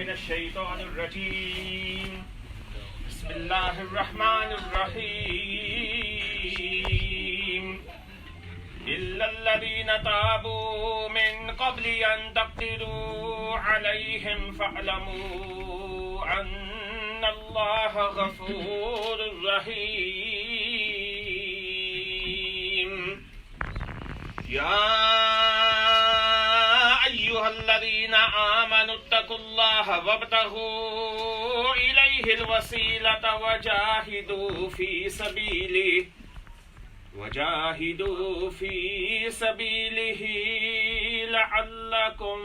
मिनश्शैतानिर्रजीम बिस्मिल्लाहिर्रहमानिर्रहीम इल्लल्लज़ीना ताबू मिन क़ब्लि अन तक़दिरू अलैहिम फ़अलमू अन्नल्लाह गफ़ूरुर रहीम या अय्युहल्लज़ीना आमनुत्तकुल्लाह वब्तगू इलैहिल वसीलता वजाहिदू फी सबीलिही लअल्लकुम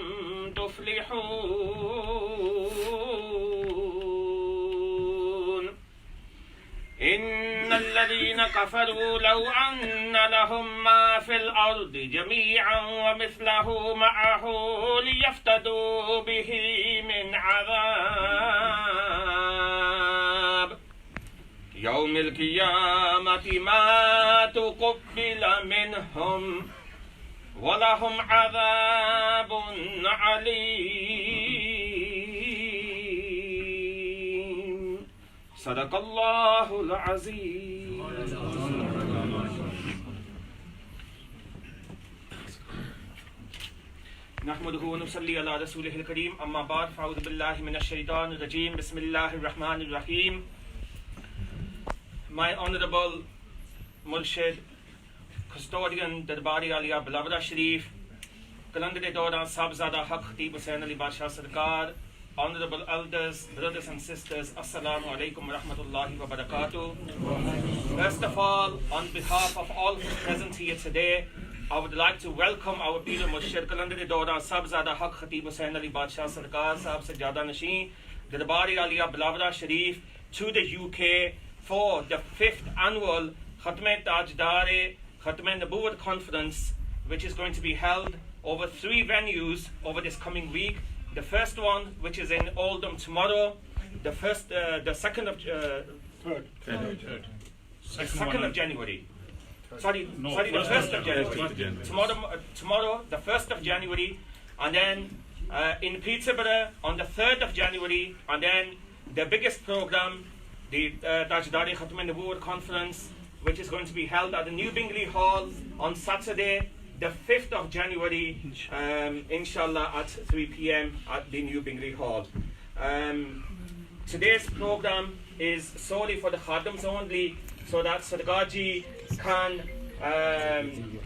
तुफ्लिहून इन्नल्लज़ीना कफ़रू लौ अन्न लहुम मा फ़िल अर्दि जमीअन व मिस्लहु मअहू लियफ़्तदू बिही मिन अज़ाब यौमिल क़ियामति मा तुक़ब्बिल मिनहुम व लहुम अज़ाबुन अलीम सदक़ल्लाहुल अज़ीम। नहमदुहु व नुसल्ली अला रसूलिहिल करीम अम्मा बाद फ़अऊज़ु बिल्लाहि मिनश शैतानिर रजीम बिस्मिल्लाहिर रहमानिर रहीम। My Honorable Murshid, Custodian Darbari Aliya Bilawra Sharif, Kalandar Dora Sabzada Haq Khatib Hussain Ali Badshah Sarkar, Honorable Elders, Brothers and Sisters, Assalamu alaikum wa rahmatullahi wa barakatuh. First of all, on behalf of all present here today, I would like to welcome our Pir Murshid, Kalandar Dora Sabzada Haq Khatib Hussain Ali Badshah Sarkar, Sahab Sajjada Nashin, Darbari Aliya Bilawra Sharif to the UK for the 5th annual Khatme Tajdare Khatme Nabuwat Conference, which is going to be held over 3 venues over this coming week. The first one, which is in Oldham tomorrow, the 2nd of January. Sorry, the 1st of January. Tomorrow, the 1st of January, and then in Peterborough on the 3rd of January, and then the biggest program, the Tajdari Khatme Nabuwat Conference, which is going to be held at the New Bingley Hall on Saturday, the 5th of January, inshallah, at 3 p.m. at the New Bingley Hall. Today's program is solely for the Khadams only, so that Sadaqaji can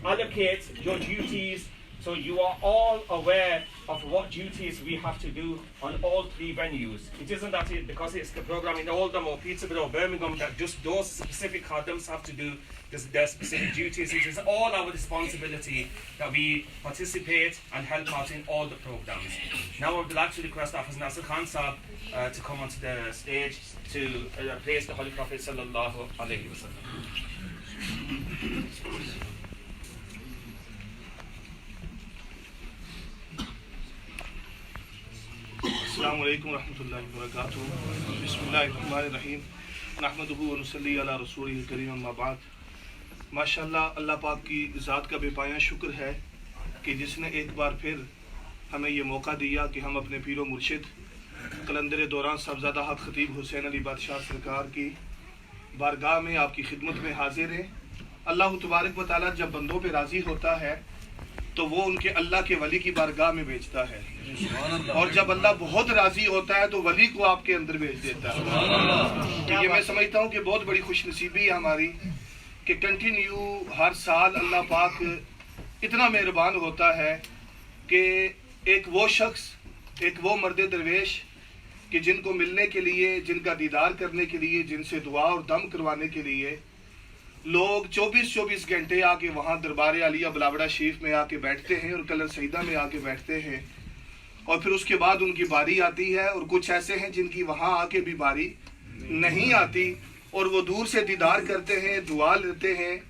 allocate your duties, so you are all aware of what duties we have to do on all 3 venues. It isn't that because it's the program in Oldham or Peterborough or Birmingham that just those specific Khadams have to do their specific duties. It is all our responsibility that we participate and help out in all the programs. Now I would like to request Hafiz Nasir Khan Sahab to come onto the stage to praise the Holy Prophet Sallallahu Alaihi Wasallam. अस्सलामु अलैकुम रहमतुल्लाहि व बरकातुहू बिस्मिल्लाहिर्रहमानिर्रहीम नहमदुहु व नुसल्ली अला रसूलिहिल करीम अम्मा बाद। माशाअल्लाह, अल्लाह पाक की ज़ात का बेपाया शुक्र है कि जिसने एक बार फिर हमें ये मौका दिया कि हम अपने पीरो मुर्शिद कलंदर दौरान साहबजादा हक खतीब हुसैन अली बादशाह सरकार की बारगाह में आपकी खिदमत में हाजिर हैं। अल्लाह तबारक व तआला जब बंदों पे राज़ी होता है तो वो उनके अल्लाह के वली की बारगाह में भेजता है, और जब अल्लाह बहुत राजी होता है तो वली को आपके अंदर भेज देता है। तो ये मैं समझता हूँ कि बहुत बड़ी खुशनसीबी है हमारी कि कंटिन्यू हर साल अल्लाह पाक इतना मेहरबान होता है कि एक वो शख्स, एक वो मर्द दरवेश कि जिनको मिलने के लिए, जिनका दीदार करने के लिए, जिनसे दुआ और दम करवाने के लिए लोग 24-24 घंटे आके वहाँ दरबार आलिया बिलावड़ा शरीफ में आके बैठते हैं और कलर सईदा में आके बैठते हैं, और फिर उसके बाद उनकी बारी आती है। और कुछ ऐसे हैं जिनकी वहाँ आके भी बारी नहीं आती और वो दूर से दीदार करते हैं, दुआ लेते हैं,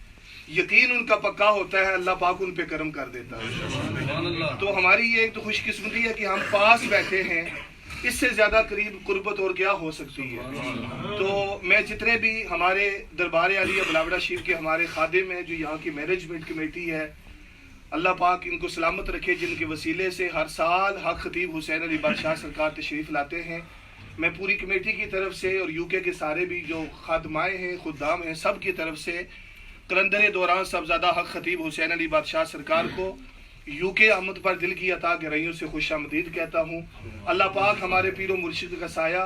यकीन उनका पक्का होता है, अल्लाह पाक उन पे करम कर देता है। तो हमारी ये एक तो खुशकिस्मती है कि हम पास बैठे हैं, इससे ज़्यादा करीब कुर्बत और क्या हो सकती है। तो मैं जितने भी हमारे दरबार आलिया बिलावड़ा शरीफ के हमारे खादिम हैं, जो यहाँ की मैनेजमेंट कमेटी है, अल्लाह पाक इनको सलामत रखे, जिनके वसीले से हर साल हक खतीब हुसैन अली बादशाह सरकार तशरीफ़ लाते हैं। मैं पूरी कमेटी की तरफ से और यूके के सारे भी जो खादमाए हैं, खुदाम हैं, सब की तरफ से कलंदर दौरान सबज़ादा हक खतीब हुसैन अली बादशाह सरकार को यूके आमद पर दिल की अता गहराइयों से खुशामदीद कहता हूँ। अल्लाह पाक हमारे पीरो मुर्शिद का साया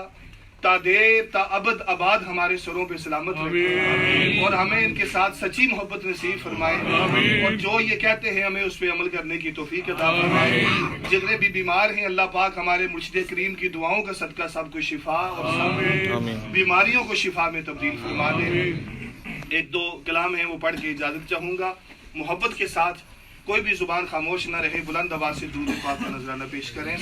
ता देर ता अबद आबाद हमारे सरों पे सलामत रखे और हमें इनके साथ सच्ची मोहब्बत नसीब फरमाए और जो ये कहते हैं हमें उस पर अमल करने की तौफीक अता फरमाए। जितने भी बीमार हैं अल्लाह पाक हमारे मुर्शिद करीम की दुआओं का सदका सबको शिफा और सब बीमारियों को शिफा में तब्दील फरमा दे। एक दो कलाम हैं वो पढ़ के इजाज़त चाहूँगा। मोहब्बत के साथ कोई भी जुबान खामोश न रहे, बुलंद आवाज़ से दुरूद पाक का नजराना पेश करें।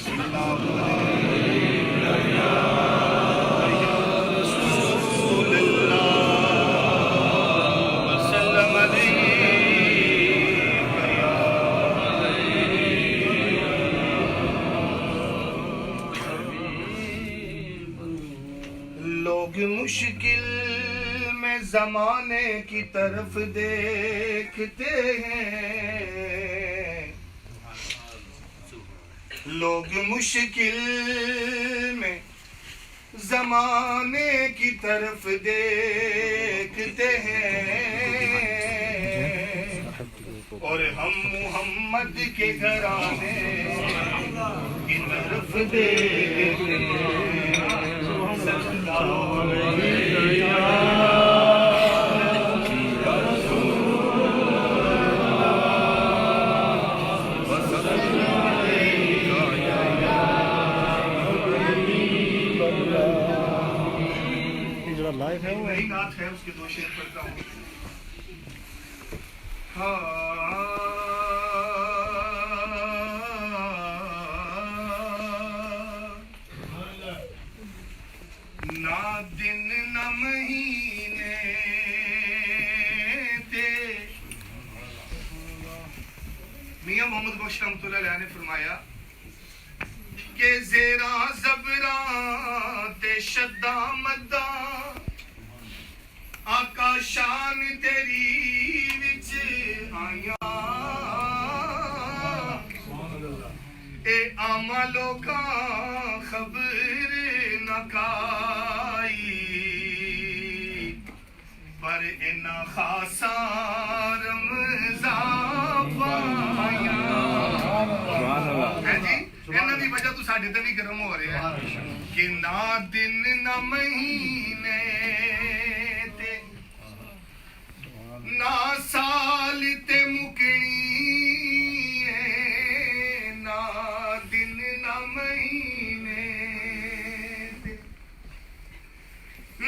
लोग मुश्किल में ज़माने की तरफ देखते हैं, लोग मुश्किल में ज़माने की तरफ देखते हैं और हम मोहम्मद के घराने की तरफ देखते हैं। लाइव है वो नई नात है, उसके दो शेर पढ़ता हूँ। ना दिन न महीने ते मियां मोहम्मद बख्श रहमतुल्लाह अलैह ने फरमाया के ज़ेरा ज़बरा ते शद्दा मद्दा आका शान तेरी विच आया ए आमा लोका खबर न काई पर इना खासा रमज़ान पाया है जी। इन्हां दी वजह तो साडे ते भी गर्म हो रहा है कि ना दिन ना महीने ना साल ते मुकनी है, ना दिन ना महीने ते,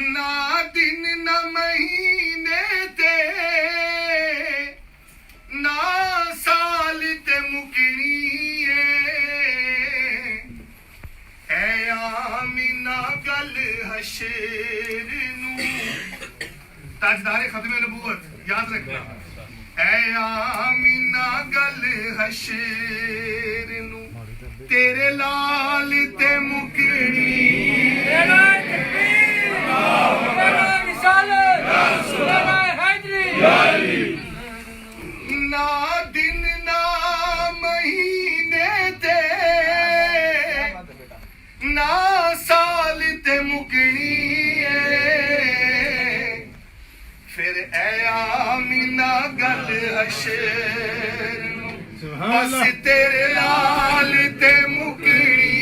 ना दिन ना महीने ते, ना साल ते मुकनी है आमीना गल हशर नू ताजदारे खत्मे नबूवत याद रखना। ऐ आमीना गल हशर नू तेरे लाल ते मुकनी ना दिन ना महीने ते, ना साल ते मुकनी फिर ऐ आमीना गल हशर बस तेरे लाल ते मुकनी।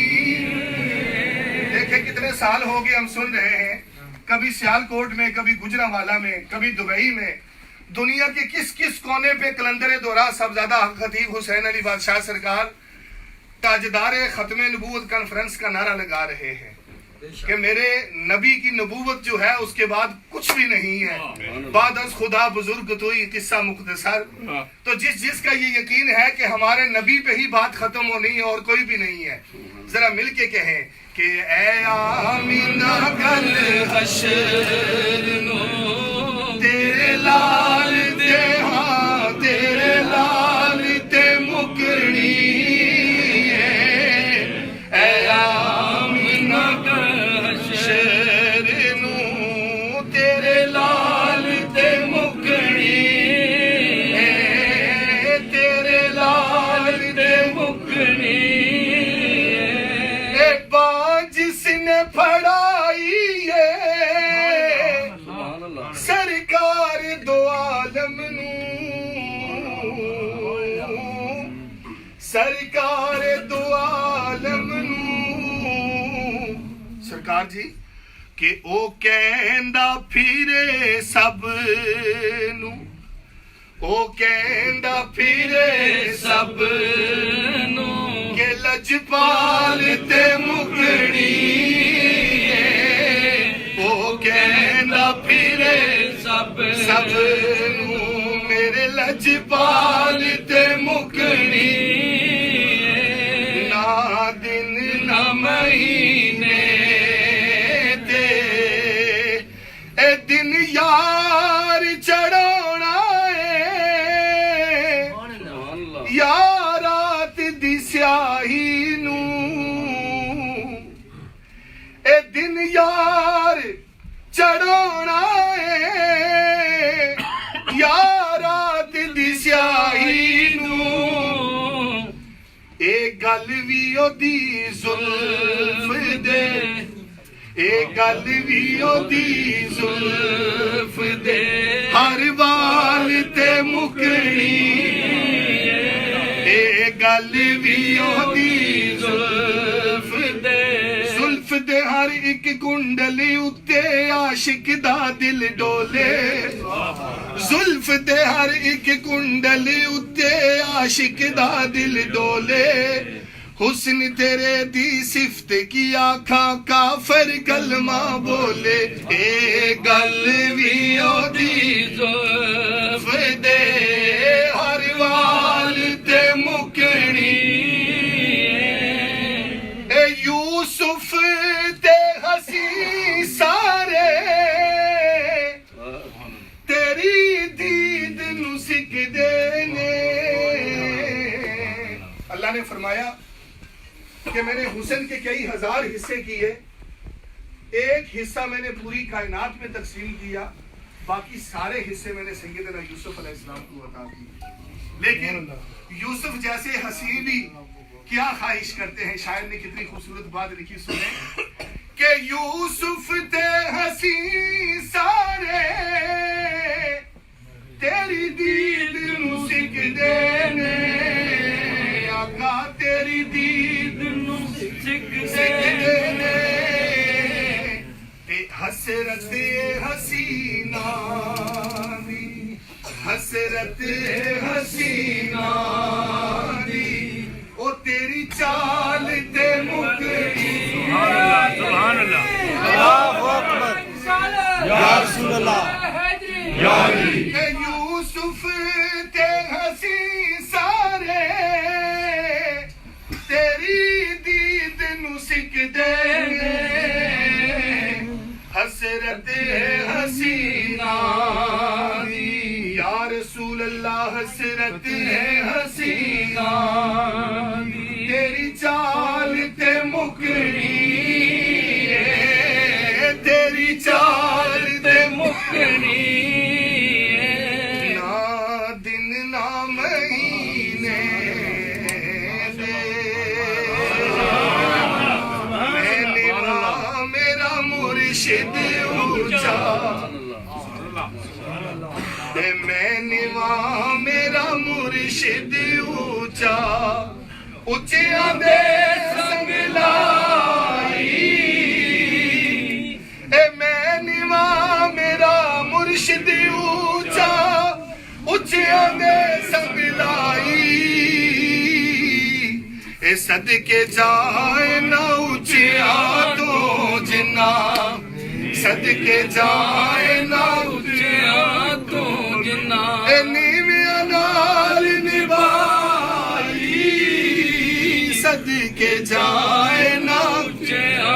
देखे कितने साल हो गए हम सुन रहे हैं, कभी सियालकोट में, कभी गुजरांवाला में, कभी दुबई में, दुनिया के किस किस कोने पे कलंदर दौरा सबज़ादा हक खतीब हुसैन अली बादशाह सरकार ताजदारे खत्मे नबूवत कॉन्फ्रेंस का नारा लगा रहे हैं कि मेरे नबी की नबूवत जो है उसके बाद कुछ भी नहीं है, बाद अज खुदा बुजुर्ग तो ही किस्सा मुख्तसर। तो जिसका ये यकीन है कि हमारे नबी पे ही बात खत्म होनी है और कोई भी नहीं है, जरा मिलके कहें कि ऐ आमीना गल हशर नू तेरे लाल ते, हाँ तेरे लाल ते मुकनी ऐ आमीना गल हशर नू तेरे लाल ते मुकनी तेरे लाल फड़ाईए सरकार दो आलम नू सरकार दो आलम नू सरकार जी कि ओ कहंदा फिरे सब नू ओ कहंदा फिरे सब नू के लजपाल ते मुकड़ी ओ कहंदा फिरे सब नू मेरे लजपाल ते मुकड़ी ना दिन ना महीने ते ए दिन यार चढ़ाना या रात दी स्याही नू ए दिन यार चढ़ाना या रात दी स्याही नू ए गल भी ओदी जुल्फ दे ए गल भी ओदी जुल्फ दे हर बाल ते मुकड़ी गल भी ओदी जुल्फ दे हर एक कुंडली उत्ते आशिक दा दिल डोले जुल्फ दे हर एक कुंडली उत्ते आशिक दा दिल डोले हुस्न तेरे दी सिफत की आखा काफिर कलमा बोले ए गल भी ओदी जुल्फ दे हर वाल ते मुकड़ी ए यूसुफ ते हसी सारे तेरी दीद नू सिकदे ने अल्लाह ने फरमाया कि मैंने हुस्न के कई हजार हिस्से किए एक हिस्सा मैंने पूरी कायनात में तकसीम किया बाकी सारे हिस्से मैंने सैयदना यूसुफ अलैहिस्सलाम को अता किए लेकिन यूसुफ जैसे हसी भी क्या ख्वाहिश करते हैं शायर ने कितनी खूबसूरत बात लिखी सुने कि यूसुफ ते हसी सारे तेरी दीद नू सिकदे ने आका तेरी दीद नू सिकदे ने ते हसरत हसीना दी हसरत हसीना दी ओ तेरी चाल ते मुकड़ी सुभान अल्लाह अल्लाहु अकबर या रसूल अल्लाह या अली यूसुफ ते हसी सारे तेरी दीद नू सिकदे ने हसरत हसीना दी या रसूल अल्लाह हसरत हसीना दी तेरी चाल ते मुकड़ी तेरी चाल ते मुकड़ी ना दिन ना महीने मेरा मुर्शिद ऊंचा मैं निवा मेरा मुर्शिद ऊंचा उच्चियां दे संग लाई ए मैं निवा मेरा मुर्शिद ऊंचा उच्चियां दे संग लाई ए सदके जाए ना उच्चिया तो जिन्ना सदके जाए ना उच्चिया तो जिन्ना ए नीविया नाल निभाई सदके जाए ना उच्चिया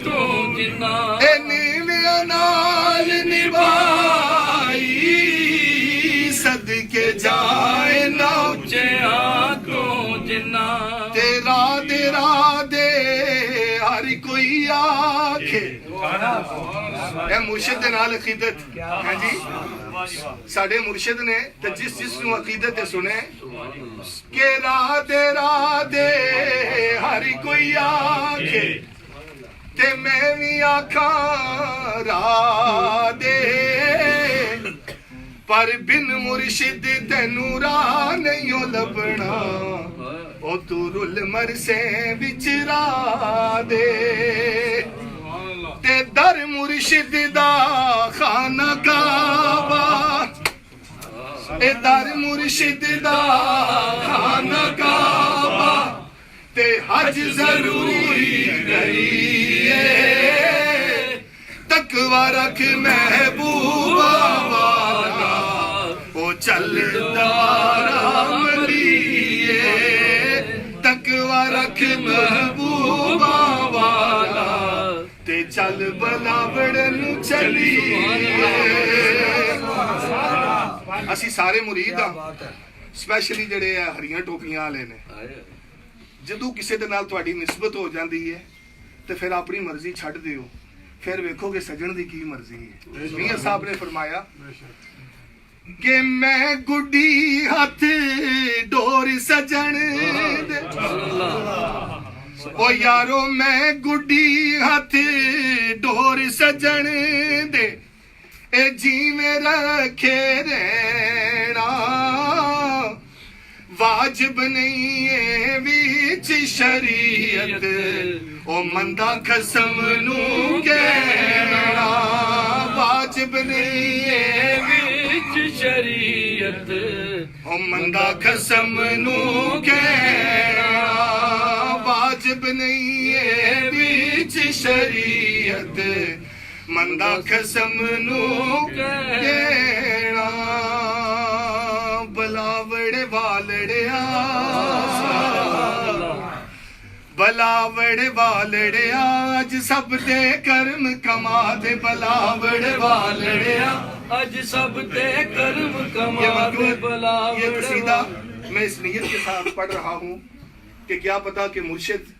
तो जिन्ना ए नीविया नाल निभाई सदके जाए ना उच्चिया तो जिन्ना तेरा तेरा दे हर कोई आखे मुर्शिद दे नाल अकीदत है जी साडे मुर्शिद ने ते जिस नू अकीदत सुने के राधे राधे हर कोई आखे ते मैं भी आखां राह दे, पर बिन मुर्शिद तेनू राह नहीं ओ लभना, ओ तू रुल मरसे विच राह दे। ते दर मुर्शिद दा खाना काबा, ए दर मुर्शिद दा खाना काबा, ते हज जरूरी करिए, तकवा रख महबूबा वाला, ओ चल दाराम लिए, तकवा रख महबूबा वाला, ते चल बलावड़ नू चलीए। ਅਸੀਂ ਸਾਰੇ ਮੁਰੀਦ ਆ, ਸਪੈਸ਼ਲੀ ਜਿਹੜੇ ਆ ਹਰੀਆਂ ਟੋਪੀਆਂ ਵਾਲੇ ਨੇ, ਜਦੋਂ ਕਿਸੇ ਦੇ ਨਾਲ ਤੁਹਾਡੀ ਨਿਸਬਤ ਹੋ ਜਾਂਦੀ ਹੈ ਤੇ ਫਿਰ ਆਪਣੀ ਮਰਜ਼ੀ ਛੱਡ ਦਿਓ, ਫਿਰ ਵੇਖੋਗੇ ਸਜਣ ਦੀ ਕੀ ਮਰਜ਼ੀ ਹੈ। ਮੀਆਂ ਸਾਹਿਬ ਨੇ ਫਰਮਾਇਆ ਕਿ ਮੈਂ ਗੁੱਡੀ ਹੱਥ ਡੋਰ ਸਜਣ ਦੇ, ਓ ਯਾਰੋ ਮੈਂ ਗੁੱਡੀ ਹੱਥ ਡੋਰ ਸਜਣ ਦੇ, ए जीवे रखे रहना वाजिब नहीं है बीच शरीयत, ओ मंदा कसम नू कहना वाजिब नहीं है बीच शरीयत, ओ मंदा कसम नू कहना वाजिब नहीं है बीच शरीयत, मंदा कसम नू कहना। बलावड़ वालड़िया, बलावड़ वालड़िया, अज सब दे कर्म कमा दे, बलावड़ वालड़िया, अज सब दे कर्म कमा दे, बलावड़। ये कसीदा मैं इस नीयत के साथ पढ़ रहा हूँ कि क्या पता कि मुर्शिद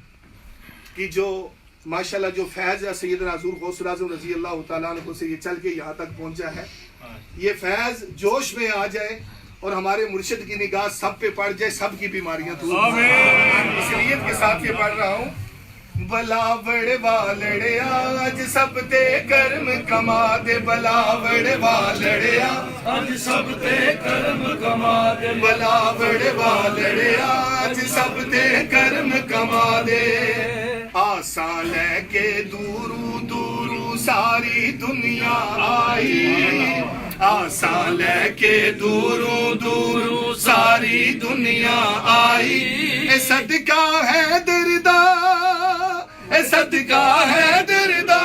की जो माशाल्लाह जो फैज़ है सैयदना हुज़ूर गौसुल आज़म रज़ी अल्लाह तआला अन्हु से ये चल के यहाँ तक पहुँचा है, ये फैज़ जोश में आ जाए और हमारे मुर्शिद की निगाह सब पे पड़ जाए, सब की बीमारियां दूर हो जाए। इस नीयत के साथ ये पढ़ रहा हूँ। बलावड़ वालड़िया अज सब ते कर्म कमा दे, बलावड़ वालड़िया अज सब ते कर्म कमा दे, बलावड़ वालड़िया अज सब ते कर्म कमा दे। आसा लेके दूरू दूरू सारी दुनिया आई, आसा लेके दूरू दूरू सारी दुनिया आई, ए सदका है दरदा, ए सदका है दरदा,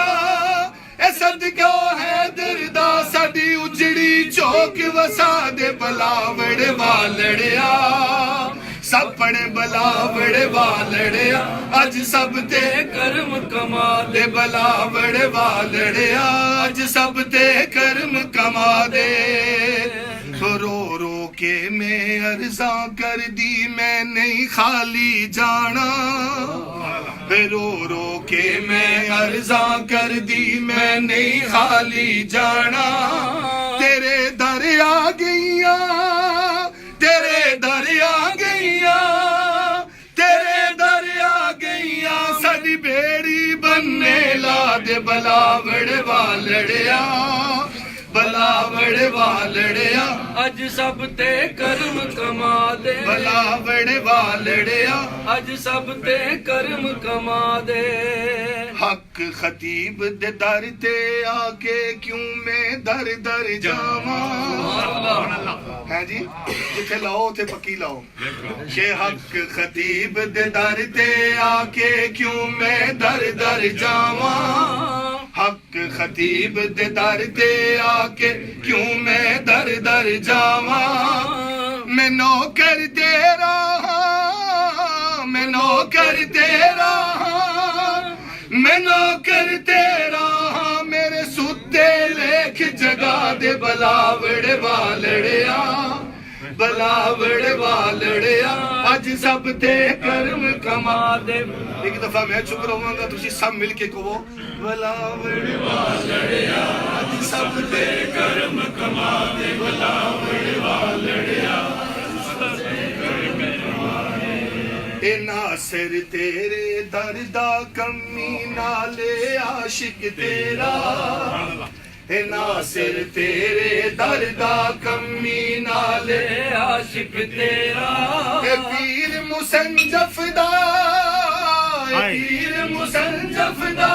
ए सदका है दरदा, साडी उजड़ी चौक वसा दे, बलावड़ वालड़िया सपने बलावड़ वालड़िया अज सब ते कर्म कमा दे, बलावड़ वालड़िया अज सब ते कर्म कमा दे। रो रो के मैं अर्जा कर दी मैं नहीं खाली जाना, रो रो के मैं अर्जा कर दी मैं नहीं खाली जाना, तेरे दर आ गईया, तेरे दर आ गईया, तेरे दर आ गईया, साडी बेड़ी बनने ला दे, बलावड़ वालड़िया, बलावड़ वालड़िया अज सब ते कर्म कमा दे, बलावड़ वालड़िया अज सब ते कर्म कमा दे। हक खतीब दे दर ते आके क्यों मैं दर दर जावा, है जी जिथे लाओ उथे पक्की लाओ, के हक खतीब दे दर ते आके क्यों मैं दर दर जावा, हक खतीब दे दर ते आके क्यों मैं दर दर जावा, मैं नौकर तेरा, मैं नौकर तेरा, मैं नौकर तेरा, मेरे सुते लेख जगा दे, बलावड़ वालड़िया, बलावड़ वालड़िया अज सब ते कर्म कमा दे। एक दफा मैं चुप रहूंगा, तुसी सब मिल के कहो, बलावड़ वालड़िया अज सब ते कर्म कमा दे, बलावड़ वालड़िया ए नासिर तेरे दर्दा कमी नाले आशिक तेरा ए नासिर तेरे दर्दा कमी नाले आशिक तेरा ए पीर मुसंजफदा पीर मुसंजफदा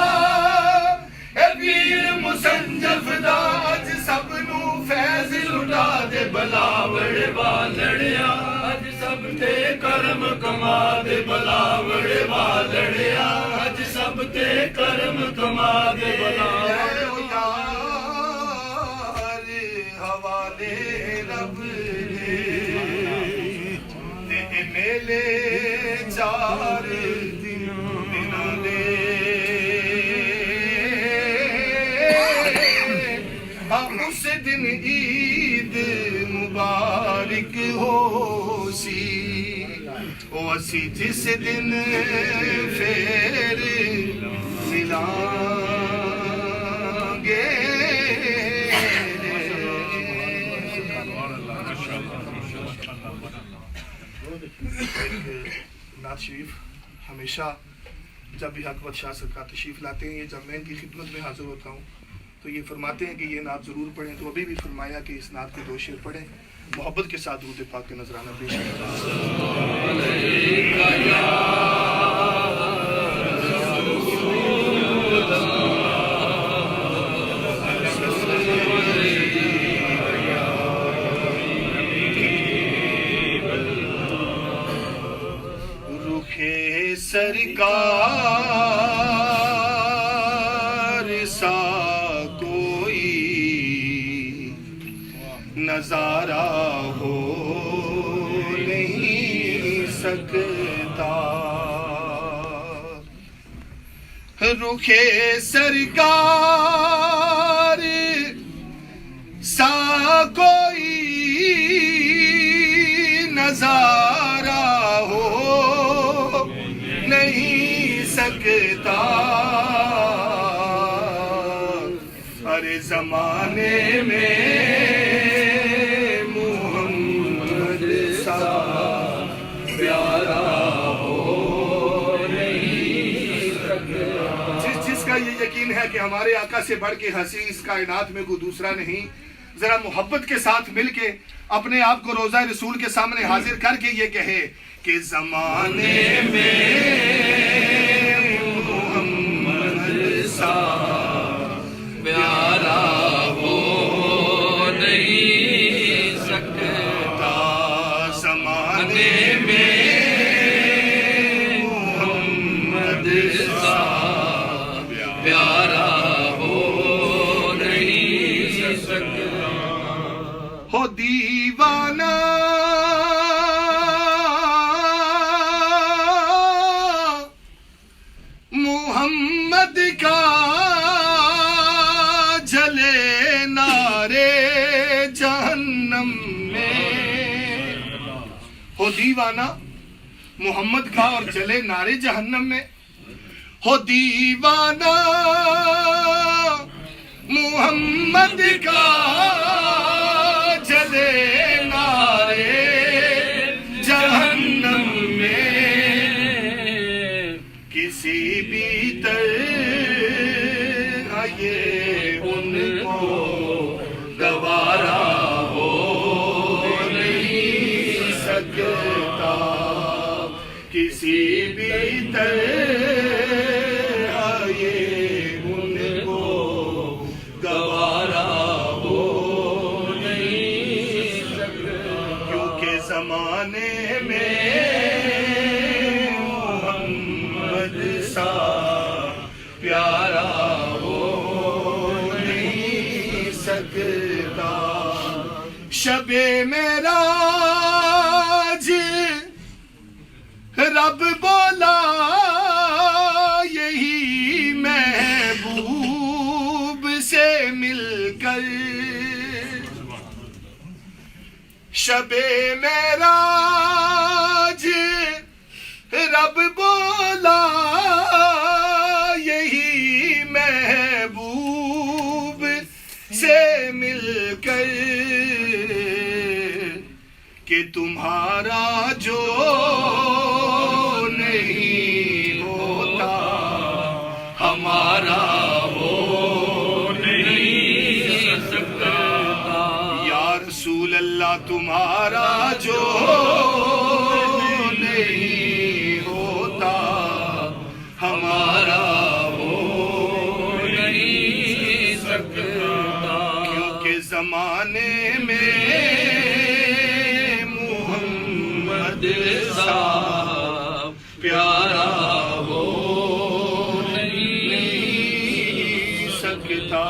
ए पीर मुसंजफदा अज सब नू फैज लुटा दे बलावड़ वालड़िया अज सब ते करम कमा दे बलावड़ वालड़िया अज सब ते करम कमा दे बलावड़ हवाले रब दे मेले चार दिनों दे उस दिन ईद मुबारक हो सी ओ असी जिस दिन फेर मिलांगे नात शरीफ हमेशा जब भी हकमत शाह सरकार तशरीफ लाते हैं, ये जब मैं इनकी खिदमत में हाजिर होता हूँ तो ये फरमाते हैं कि ये नात ज़रूर पढ़ें। तो अभी भी फरमाया कि इस नात के 2 शेर पढ़ें, मोहब्बत के साथ दूध पाक के नजराना पेश रुखे सरकार सा नजारा हो नहीं सकता, रुखे सरकार सा कोई नजारा हो नहीं सकता। अरे जमाने में ये यकीन है कि हमारे आका से बढ़ के हंसी इस कायनात में कोई दूसरा नहीं, जरा मोहब्बत के साथ मिलके अपने आप को रोजा रसूल के सामने हाजिर करके ये कहे कि जमाने में मोहम्मद सा प्यारा हो नहीं सकता, जमाने में मोहम्मद सा प्यारा हो नहीं सकता। हो दीवाना मोहम्मद का जले नारे जहन्नम में, हो दीवाना मोहम्मद का और जले नारे जहन्नम में, हो दीवाना मोहम्मद का जले नारे जहन्नम में, किसी भी तरह ये उनको गवारा हो नहीं सकता, किसी भी तरह जमाने में मोहम्मद सा प्यारा हो नहीं सकता। शबे मेराज रब बोला यही महबूब से मिलकर, शबे मेराज रब बोला यही महबूब से मिलकर कि तुम्हारा जो तुम्हारा जो नहीं होता हमारा हो नहीं सकता, क्योंकि जमाने में मोहम्मद सा प्यारा हो नहीं सकता।